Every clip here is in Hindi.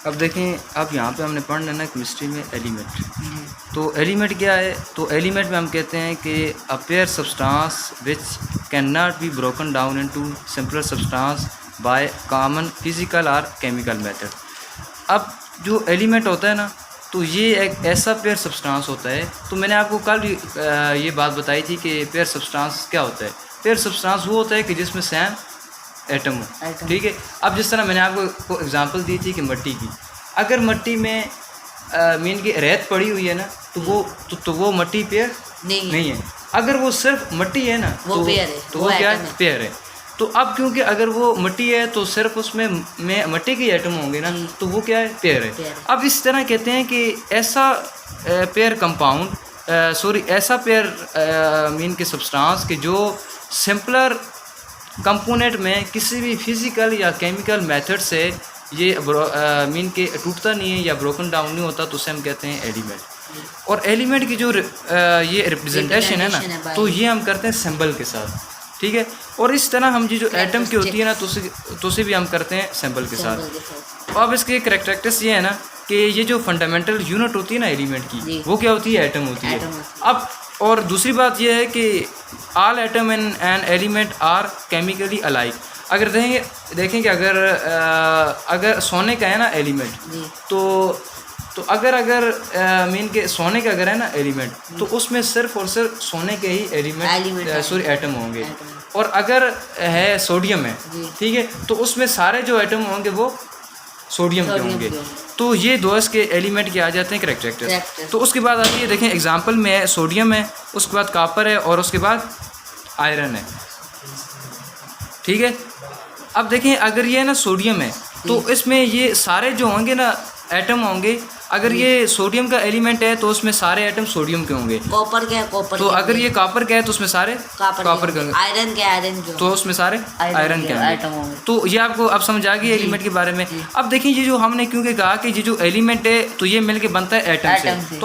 अब देखें, अब यहाँ पे हमने पढ़ लेना केमिस्ट्री में एलिमेंट। तो एलिमेंट क्या है? तो एलिमेंट में हम कहते हैं कि a pair substance which can not be broken down into simpler substance by common physical और केमिकल मेथड। अब जो एलिमेंट होता है ना, तो ये एक ऐसा पेयर सब्सटेंस होता है। तो मैंने आपको कल भी ये बात बताई थी कि पेयर सब्सटेंस क्या होता है। पेयर सब्सटेंस वो होता है कि जिसमें सेम एटम हो, ठीक है। अब जिस तरह मैंने आपको एग्जांपल दी थी कि मट्टी की, अगर मट्टी में मीन की रेत पड़ी हुई है ना, तो वो मट्टी पेयर नहीं है। अगर वो सिर्फ मट्टी है ना, वो पेयर है, तो वो क्या है? पेयर है। तो अब क्योंकि अगर वो मट्टी है तो सिर्फ उसमें मट्टी के एटम होंगे ना, तो वो क्या है? पेयर है। अब इस तरह कहते हैं कि ऐसा पेयर कंपाउंड ऐसा पेयर मीन के सब्सटेंस के जो सिंपलर कंपोनेंट में किसी भी फिजिकल या केमिकल मेथड से ये मीन के टूटता नहीं है या ब्रोकन डाउन नहीं होता, तो उसे हम कहते हैं एलिमेंट। और एलिमेंट की जो ये रिप्रेजेंटेशन है ना, तो ये हम करते हैं सिंबल के साथ, ठीक है। और इस तरह हम जो एटम की होती है ना, तो उसे भी हम करते हैं सिंबल के साथ। अब इसके करैक्टरिस्टिक्स ये है ना कि ये जो फंडामेंटल यूनिट होती है ना एलिमेंट की, वो क्या होती है? एटम होती है। अब और दूसरी बात यह है कि all atom in an element are chemically alike. अगर देखें कि अगर सोने का है ना एलिमेंट, तो अगर मीन के सोने का अगर है ना एलिमेंट, तो उसमें सिर्फ और सिर्फ सोने के ही एलिमेंट एटम होंगे। और अगर है सोडियम है, ठीक है, तो उसमें सारे जो एटम होंगे वो सोडियम के होंगे। तो ये दो इसके एलिमेंट के आ जाते हैं करैक्टरिस्टिक्स। तो उसके बाद आती है, देखें एग्जांपल में है सोडियम है, उसके बाद कॉपर है और उसके बाद आयरन है, ठीक है। अब देखें अगर ये ना सोडियम है, तो इसमें ये सारे जो होंगे ना एटम होंगे, अगर ये सोडियम का एलिमेंट है तो उसमें सारे एटम सोडियम के होंगे। कॉपर क्या है? कॉपर। तो अगर ये कॉपर का है तो उसमें सारे कॉपर के होंगे। आयरन क्या? आयरन जो, तो उसमें सारे आयरन के होंगे। तो ये आपको अब समझ आ गई एलिमेंट के बारे में। अब देखिए ये जो हमने क्योंकि कहा कि ये जो एलिमेंट है तो ये मिलके बनता है एटम से।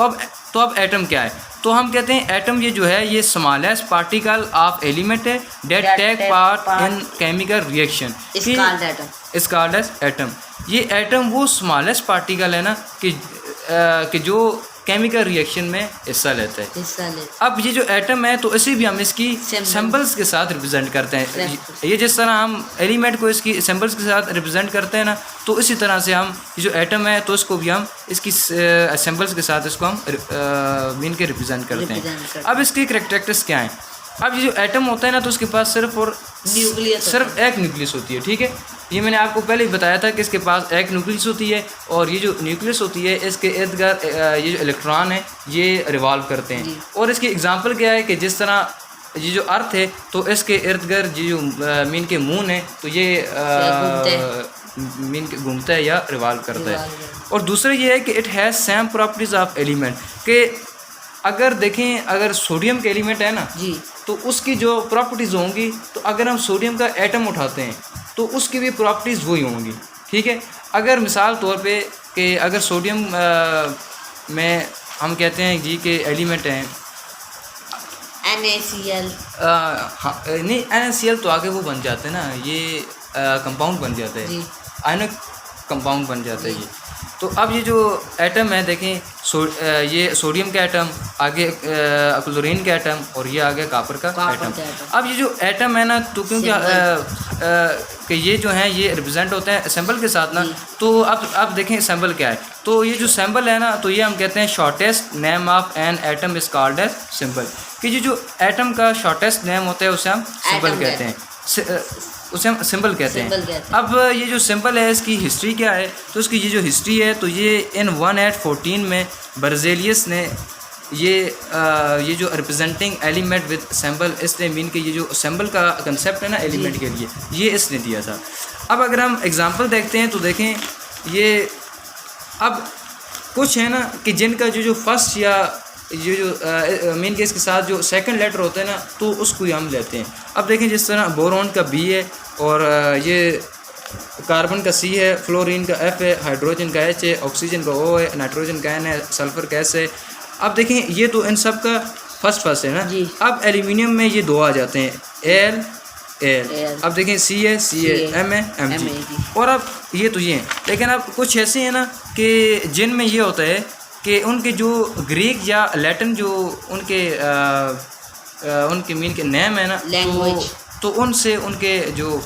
तो अब एटम क्या है? तो हम कहते हैं एटम ये जो है ये स्मॉलेस्ट पार्टिकल ऑफ एलिमेंट है that take part in chemical reaction is called as atom. ये एटम वो स्मॉलेस्ट पार्टिकल है ना कि जो केमिकल रिएक्शन में हिस्सा लेता है। अब ये जो एटम है तो इसे भी हम इसकी सिंबल्स के साथ रिप्रेजेंट करते हैं। ये जिस तरह हम एलिमेंट को इसकी सिंबल्स के साथ रिप्रेजेंट करते हैं ना, तो इसी तरह से हम ये जो एटम है तो इसको भी हम इसकी सिंबल्स के साथ इसको हम मीन के रिप्रेजेंट करते हैं। अब इसके करैक्टरिस्टिक्स क्या हैं? अब ये जो एटम होता है ना, तो उसके पास सिर्फ एक न्यूक्लियस होती है, ठीक है। ये मैंने आपको पहले ही बताया था कि इसके पास एक न्यूक्लियस होती है, और ये जो न्यूक्लियस होती है इसके इर्द गिर्द ये जो इलेक्ट्रॉन है ये रिवॉल्व करते हैं। और इसकी एग्जांपल क्या है कि जिस तरह ये जो अर्थ है तो इसके इर्द गिर्द ये जो मीन के मून है तो ये मीन के घूमता है या रिवॉल्व करता है। और दूसरा ये है कि it has same properties of element, कि अगर देखें अगर सोडियम के एलिमेंट है ना जी, तो उसकी जो प्रॉपर्टीज़ होंगी, तो अगर हम सोडियम का एटम उठाते हैं तो उसकी भी प्रॉपर्टीज़ वही होंगी, ठीक है। अगर मिसाल तौर पे कि अगर सोडियम में हम कहते हैं जी के एलिमेंट हैं NaCl, हाँ नहीं NaCl तो आगे वो बन जाते हैं ना, ये कंपाउंड बन जाता है, आयनिक कंपाउंड बन जाता है ये। तो अब ये जो एटम है देखें ये सोडियम का एटम, आगे क्लोरीन का एटम, और ये आगे कॉपर का एटम। अब ये जो एटम है ना, तो क्योंकि कि ये जो हैं ये रिप्रेजेंट होते हैं सिंबल के साथ ना, तो अब देखें सिंबल क्या है। तो ये जो सिंबल है ना, तो ये हम कहते हैं shortest name of an atom is called as symbol, कि जो एटम का शॉर्टेस्ट नेम होता है उसे हम सिंबल कहते हैं, उसे हम सिंबल कहते हैं। अब ये जो सिंबल है इसकी हिस्ट्री क्या है? तो इसकी ये जो हिस्ट्री है तो ये इन 1814 में बर्जेलियस ने ये जो रिप्रेजेंटिंग एलिमेंट विद सिंबल, इसने मीन के ये जो सिंबल का कंसेप्ट है ना एलिमेंट के लिए, ये इसने दिया था। अब अगर हम एग्जांपल देखते हैं तो देखें ये अब कुछ है ना कि जिनका जो फर्स्ट या ये जो मीन के इसके साथ जो सेकंड लेटर होता है ना, तो उसको ही हम लेते हैं। अब देखें जिस तरह बोरॉन का B है, और ये कार्बन का C है, फ्लोरीन का F है, हाइड्रोजन का H है, ऑक्सीजन का O है, नाइट्रोजन का N है, सल्फर का S है। अब देखें ये तो इन सब का फर्स्ट है ना। अब एल्यूमिनियम में ये दो आ जाते हैं, Al एल। अब देखें सी है एम है एम जी। और अब ये तो ये हैं, लेकिन अब कुछ ऐसे हैं ना कि जिनमें ये होता है कि उनके जो ग्रीक या लैटिन जो उनके मीन के नेम है ना, तो उनसे उनके जो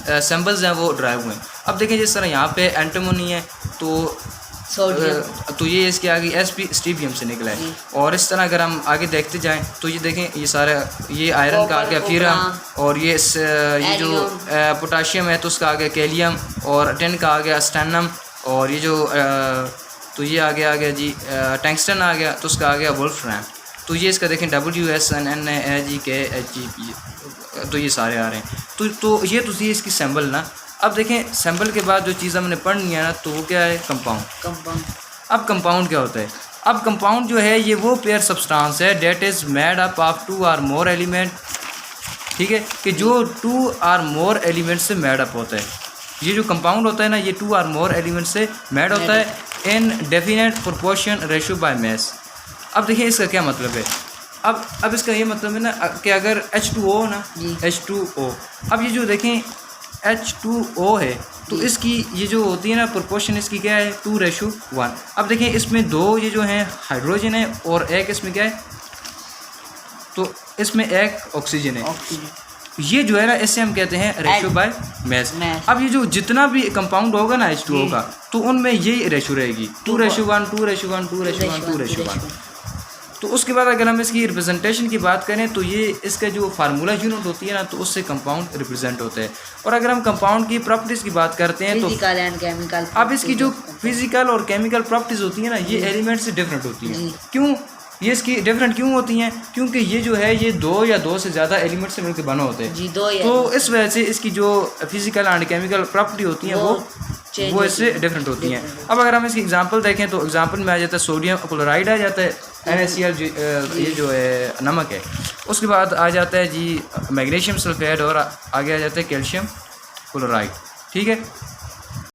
सिंबल्स हैं वो ड्राइव हुए हैं। अब देखें जिस तरह यहाँ पे एंटीमोनी है तो ये इसके आगे एसपी स्टीबियम से निकला है। और इस तरह अगर हम आगे देखते जाएं तो ये देखें ये सारा ये आयरन का आ गया फीरम, और ये जो पोटाशियम है तो उसका आ गया कैलियम, और टिन का आ गया स्टेनम, और ये जो तो ये आ गया जी टंगस्टन आ गया तो उसका आ गया वोल्फ्राम। तो ये इसका देखें WSNNAGKHGP, तो ये सारे आ रहे हैं। तो ये तो थी इसकी सैम्बल ना। अब देखें सैम्बल के बाद जो चीज़ हमने पढ़नी है ना, तो वो क्या है, कंपाउंड। अब कंपाउंड क्या होता है? अब कंपाउंड जो है ये वो पेयर सब्सटेंस है that is made up of 2 और मोर एलिमेंट, ठीक है, कि जो 2 और मोर एलिमेंट से मेड अप होता है। ये जो कंपाउंड होता है ना, ये 2 और मोर एलिमेंट से मेड होता है इन definite proportion ratio by mass. अब देखिए इसका क्या मतलब है। अब इसका ये मतलब है ना कि अगर H2O ना, H2O, अब ये जो देखें H2O है तो इसकी ये जो होती है ना प्रोपोर्शन इसकी क्या है 2:1। अब देखें इसमें 2 ये जो हैं हाइड्रोजन है और एक इसमें क्या है, तो इसमें एक ऑक्सीजन है। ये जो है ना इसे हम कहते हैं रेशियो बाय मास। अब ये जो जितना भी कंपाउंड होगा ना H2O का, तो उनमें यही रेशियो रहेगी 2:1 2:1 2:1 2:1। तो उसके बाद अगर हम इसकी रिप्रेजेंटेशन की बात करें तो ये इसका जो फार्मूला यूनिट होती है ना, तो उससे कंपाउंड रिप्रेजेंट होता है। और अगर हम कंपाउंड की प्रॉपर्टीज़ की बात करते हैं तो फिजिकल एंड केमिकल, अब इसकी जो फिजिकल और केमिकल प्रॉपर्टीज़ होती है ना, ये एलिमेंट से डिफरेंट होती हैं। क्यों ये इसकी डिफरेंट क्यों होती हैं? क्योंकि ये जो है ये 2 या 2 से ज़्यादा एलिमेंट से मिलकर बना होते हैं। तो इस वजह से इसकी जो फिजिकल एंड केमिकल प्रॉपर्टी होती हैं वो इससे डिफरेंट होती हैं। अब अगर हम इसकी एग्जांपल देखें तो एग्जांपल में आ जाता है सोडियम क्लोराइड आ जाता है, NaCl ये जो है नमक है। उसके बाद आ जाता है जी मैग्नीशियम सल्फेट, और आगे आ जाता है कैल्शियम क्लोराइड, ठीक है।